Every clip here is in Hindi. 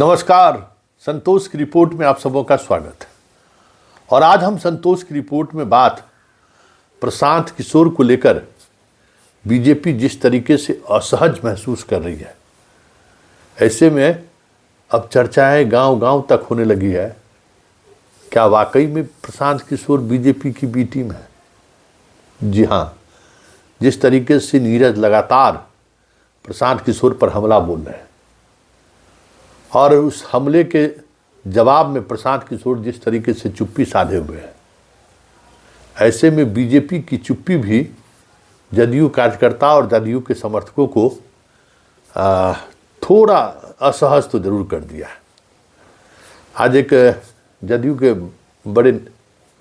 नमस्कार, संतोष की रिपोर्ट में आप सबों का स्वागत है। और आज हम संतोष की रिपोर्ट में बात प्रशांत किशोर को लेकर बीजेपी जिस तरीके से असहज महसूस कर रही है, ऐसे में अब चर्चाएं गांव-गांव तक होने लगी है। क्या वाकई में प्रशांत किशोर बीजेपी की बी टीम है? जी हाँ, जिस तरीके से नीरज लगातार प्रशांत किशोर पर हमला बोल रहे हैं और उस हमले के जवाब में प्रशांत किशोर जिस तरीके से चुप्पी साधे हुए हैं, ऐसे में बीजेपी की चुप्पी भी जदयू कार्यकर्ता और जदयू के समर्थकों को थोड़ा असहज तो जरूर कर दिया है। आज एक जदयू के बड़े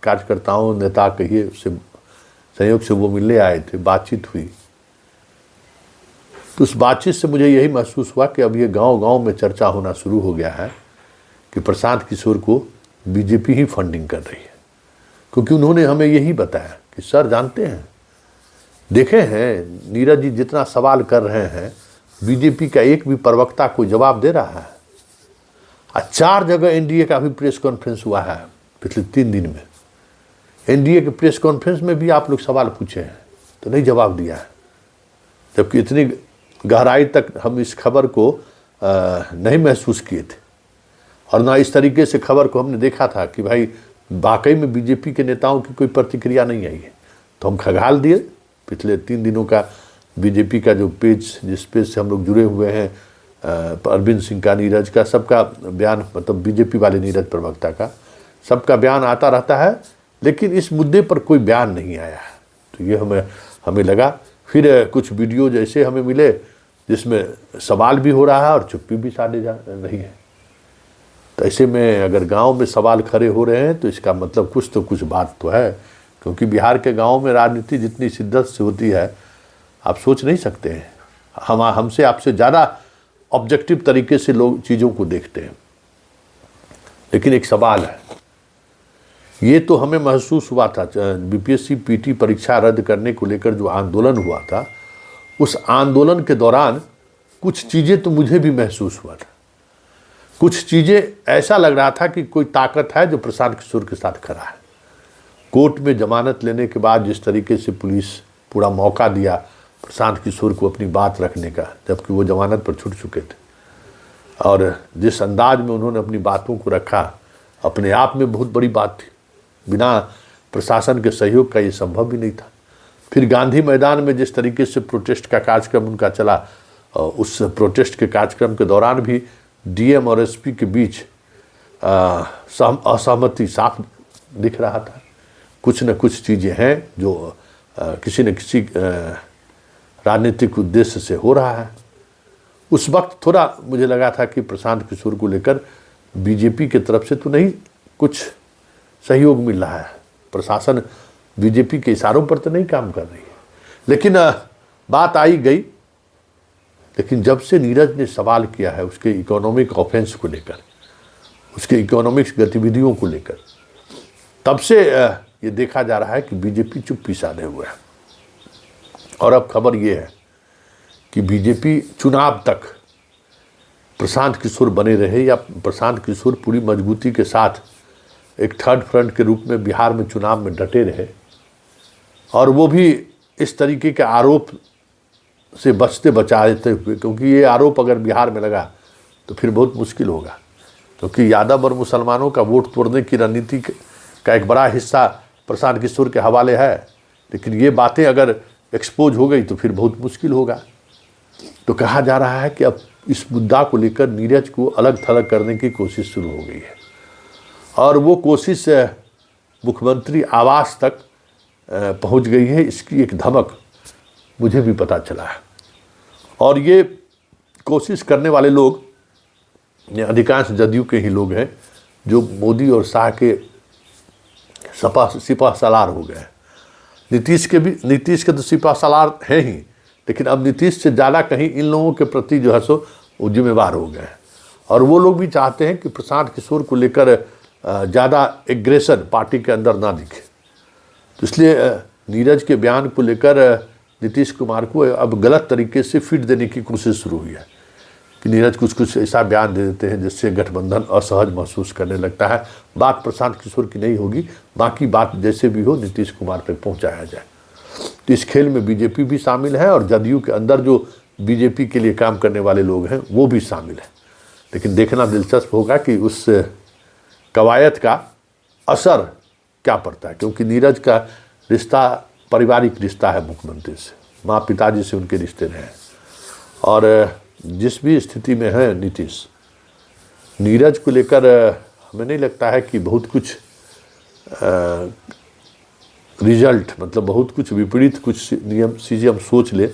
कार्यकर्ताओं नेता कहिए उससे संयोग से वो मिलने आए थे, बातचीत हुई, तो उस बातचीत से मुझे यही महसूस हुआ कि अब ये गांव-गांव में चर्चा होना शुरू हो गया है कि प्रशांत किशोर को बीजेपी ही फंडिंग कर रही है। क्योंकि उन्होंने हमें यही बताया कि सर जानते हैं, देखे हैं नीरज जी जितना सवाल कर रहे हैं, बीजेपी का एक भी प्रवक्ता कोई जवाब दे रहा है। 4 जगह एनडीए का भी प्रेस कॉन्फ्रेंस हुआ है पिछले 3 दिन में। एनडीए के प्रेस कॉन्फ्रेंस में भी आप लोग सवाल पूछे हैं तो नहीं जवाब दिया है, जबकि इतनी गहराई तक हम इस खबर को नहीं महसूस किए थे और ना इस तरीके से खबर को हमने देखा था कि भाई वाकई में बीजेपी के नेताओं की कोई प्रतिक्रिया नहीं आई है। तो हम खंगाल दिए पिछले 3 दिनों का बीजेपी का जो पेज, जिस पेज से हम लोग जुड़े हुए हैं, अरविंद सिंह का, नीरज का, सबका बयान, मतलब बीजेपी वाले नीरज प्रवक्ता का, सबका बयान आता रहता है, लेकिन इस मुद्दे पर कोई बयान नहीं आया है। तो ये हमें लगा। फिर कुछ वीडियो जैसे हमें मिले जिसमें सवाल भी हो रहा है और चुप्पी भी साधे जा रही है। तो ऐसे में अगर गांव में सवाल खड़े हो रहे हैं तो इसका मतलब कुछ बात तो है, क्योंकि बिहार के गांव में राजनीति जितनी शिद्दत से होती है आप सोच नहीं सकते हैं। हमसे आपसे ज़्यादा ऑब्जेक्टिव तरीके से लोग चीज़ों को देखते हैं। लेकिन एक सवाल है, ये तो हमें महसूस हुआ था बीपीएससी पीटी परीक्षा रद्द करने को लेकर जो आंदोलन हुआ था, उस आंदोलन के दौरान कुछ चीज़ें तो मुझे भी महसूस हुआ था। कुछ चीज़ें ऐसा लग रहा था कि कोई ताकत है जो प्रशांत किशोर के साथ खड़ा है। कोर्ट में जमानत लेने के बाद जिस तरीके से पुलिस पूरा मौका दिया प्रशांत किशोर को अपनी बात रखने का, जबकि वो जमानत पर छूट चुके थे, और जिस अंदाज में उन्होंने अपनी बातों को रखा, अपने आप में बहुत बड़ी बात थी। बिना प्रशासन के सहयोग का ये संभव भी नहीं था। फिर गांधी मैदान में जिस तरीके से प्रोटेस्ट का कार्यक्रम उनका चला, उस प्रोटेस्ट के कार्यक्रम के दौरान भी डीएम और एसपी के बीच असहमति साफ दिख रहा था। कुछ न कुछ चीज़ें हैं जो किसी न किसी राजनीतिक उद्देश्य से हो रहा है। उस वक्त थोड़ा मुझे लगा था कि प्रशांत किशोर को लेकर बीजेपी की तरफ से तो नहीं कुछ सहयोग मिल रहा है, प्रशासन बीजेपी के इशारों पर तो नहीं काम कर रही है। लेकिन बात आई गई, लेकिन जब से नीरज ने सवाल किया है उसके इकोनॉमिक ऑफेंस को लेकर, उसके इकोनॉमिक्स गतिविधियों को लेकर, तब से ये देखा जा रहा है कि बीजेपी चुप्पी साधे हुए है। और अब खबर ये है कि बीजेपी चुनाव तक प्रशांत किशोर बने रहे या प्रशांत किशोर पूरी मजबूती के साथ एक थर्ड फ्रंट के रूप में बिहार में चुनाव में डटे रहे, और वो भी इस तरीके के आरोप से बचते बचाते हुए, क्योंकि ये आरोप अगर बिहार में लगा तो फिर बहुत मुश्किल होगा, क्योंकि यादव और मुसलमानों का वोट तोड़ने की रणनीति का एक बड़ा हिस्सा प्रशांत किशोर के हवाले है। लेकिन ये बातें अगर एक्सपोज हो गई तो फिर बहुत मुश्किल होगा। तो कहा जा रहा है कि अब इस मुद्दा को लेकर नीरज को अलग थलग करने की कोशिश शुरू हो गई है, और वो कोशिश मुख्यमंत्री आवास तक पहुंच गई है। इसकी एक धमक मुझे भी पता चला है, और ये कोशिश करने वाले लोग अधिकांश जदयू के ही लोग हैं जो मोदी और शाह के सिपह सलार हो गए। नीतीश के तो सिपह सलार हैं ही, लेकिन अब नीतीश से ज़्यादा कहीं इन लोगों के प्रति जो है सो वो जिम्मेवार हो गए हैं। और वो लोग भी चाहते हैं कि प्रशांत किशोर को लेकर ज़्यादा एग्रेशन पार्टी के अंदर ना दिखे। तो इसलिए नीरज के बयान को लेकर नीतीश कुमार को अब गलत तरीके से फिट देने की कोशिश शुरू हुई है। कि नीरज कुछ कुछ ऐसा बयान दे देते हैं जिससे गठबंधन असहज महसूस करने लगता है। बात प्रशांत किशोर की नहीं होगी, बाकी बात जैसे भी हो नीतीश कुमार तक पहुंचाया जाए। तो इस खेल में बीजेपी भी शामिल है और जदयू के अंदर जो बीजेपी के लिए काम करने वाले लोग हैं वो भी शामिल है। लेकिन देखना दिलचस्प होगा कि उस कवायद का असर क्या पड़ता है, क्योंकि नीरज का रिश्ता पारिवारिक रिश्ता है मुख्यमंत्री से, माँ पिताजी से उनके रिश्ते रहे हैं। और जिस भी स्थिति में है नीरज को लेकर हमें नहीं लगता है कि बहुत कुछ रिजल्ट, मतलब बहुत कुछ विपरीत कुछ नियम चीज़ें हम सोच ले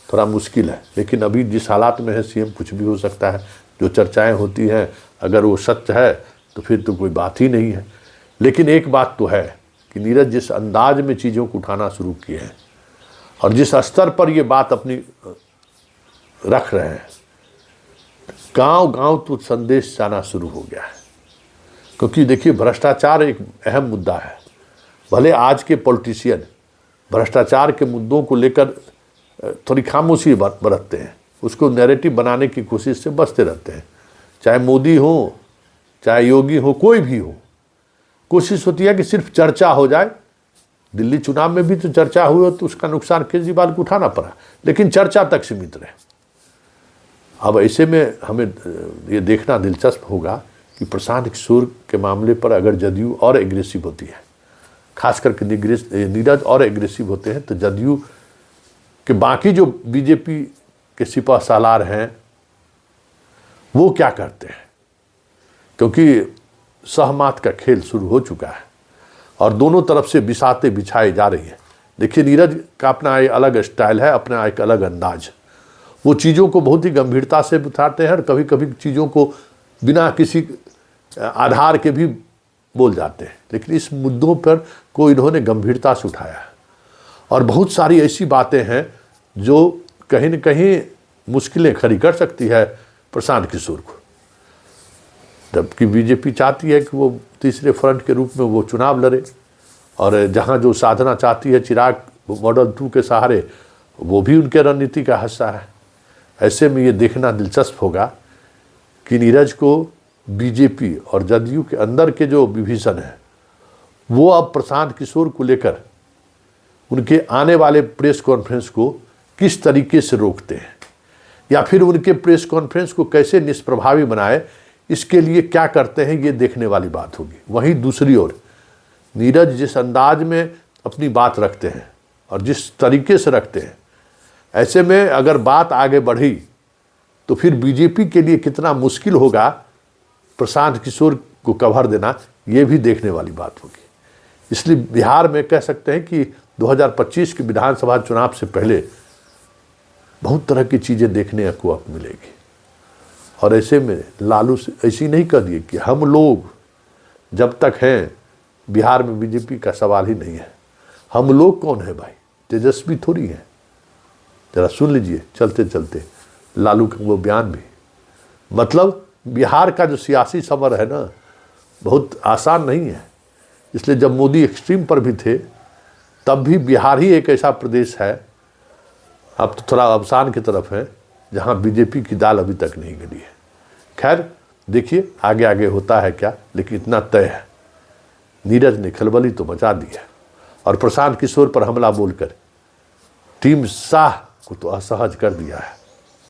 थोड़ा मुश्किल है। लेकिन अभी जिस हालात में है सीएम कुछ भी हो सकता है। जो चर्चाएं होती हैं अगर वो सत्य है तो फिर तो कोई बात ही नहीं है। लेकिन एक बात तो है कि नीरज जिस अंदाज में चीज़ों को उठाना शुरू किए हैं और जिस स्तर पर ये बात अपनी रख रहे हैं, गांव गांव तो संदेश जाना शुरू हो गया है। क्योंकि देखिए भ्रष्टाचार एक अहम मुद्दा है। भले आज के पॉलिटिशियन भ्रष्टाचार के मुद्दों को लेकर थोड़ी खामोशी बरतते हैं, उसको नैरेटिव बनाने की कोशिश से बचते रहते हैं। चाहे मोदी हो, चाहे योगी हो, कोई भी हो, कोशिश होती है कि सिर्फ चर्चा हो जाए। दिल्ली चुनाव में भी तो चर्चा हुई तो उसका नुकसान केजरीवाल को उठाना पड़ा, लेकिन चर्चा तक सीमित रहे। अब ऐसे में हमें ये देखना दिलचस्प होगा कि प्रशांत किशोर के मामले पर अगर जदयू और एग्रेसिव होती है, खास करके नीरज और एग्रेसिव होते हैं, तो जदयू के बाकी जो बीजेपी के सिपह सालार हैं वो क्या करते हैं, क्योंकि सहमत का खेल शुरू हो चुका है और दोनों तरफ से बिसाते बिछाई जा रही है। देखिए नीरज का अपना एक अलग स्टाइल है, अपना एक अलग अंदाज। वो चीज़ों को बहुत ही गंभीरता से उठाते हैं और कभी कभी चीज़ों को बिना किसी आधार के भी बोल जाते हैं। लेकिन इस मुद्दों पर को इन्होंने गंभीरता से उठाया है और बहुत सारी ऐसी बातें हैं जो कहीं न कहीं मुश्किलें खड़ी कर सकती है प्रशांत किशोर को। जबकि बीजेपी चाहती है कि वो तीसरे फ्रंट के रूप में वो चुनाव लड़े और जहाँ जो साधना चाहती है चिराग मॉडल 2 के सहारे, वो भी उनके रणनीति का हिस्सा है। ऐसे में ये देखना दिलचस्प होगा कि नीरज को बीजेपी और जदयू के अंदर के जो विभाजन है वो अब प्रशांत किशोर को लेकर उनके आने वाले प्रेस कॉन्फ्रेंस को किस तरीके से रोकते हैं या फिर उनके प्रेस कॉन्फ्रेंस को कैसे निष्प्रभावी बनाए, इसके लिए क्या करते हैं, ये देखने वाली बात होगी। वहीं दूसरी ओर नीरज जिस अंदाज में अपनी बात रखते हैं और जिस तरीके से रखते हैं, ऐसे में अगर बात आगे बढ़ी तो फिर बीजेपी के लिए कितना मुश्किल होगा प्रशांत किशोर को कवर देना, ये भी देखने वाली बात होगी। इसलिए बिहार में कह सकते हैं कि 2025 के विधानसभा चुनाव से पहले बहुत तरह की चीज़ें देखने को अब मिलेगी। और ऐसे में लालू से ऐसी नहीं कर दिए कि हम लोग जब तक हैं बिहार में बीजेपी का सवाल ही नहीं है। हम लोग कौन है भाई? तेजस्वी थोड़ी है। जरा सुन लीजिए चलते चलते लालू का वो बयान भी। मतलब बिहार का जो सियासी समर है ना, बहुत आसान नहीं है। इसलिए जब मोदी एक्सट्रीम पर भी थे तब भी बिहार ही एक ऐसा प्रदेश है, अब तो थोड़ा अवसान की तरफ है, जहां बीजेपी की दाल अभी तक नहीं गली है। खैर देखिए आगे आगे होता है क्या, लेकिन इतना तय है नीरज ने खलबली तो मचा दी है और प्रशांत किशोर पर हमला बोलकर टीम शाह को तो असहज कर दिया है।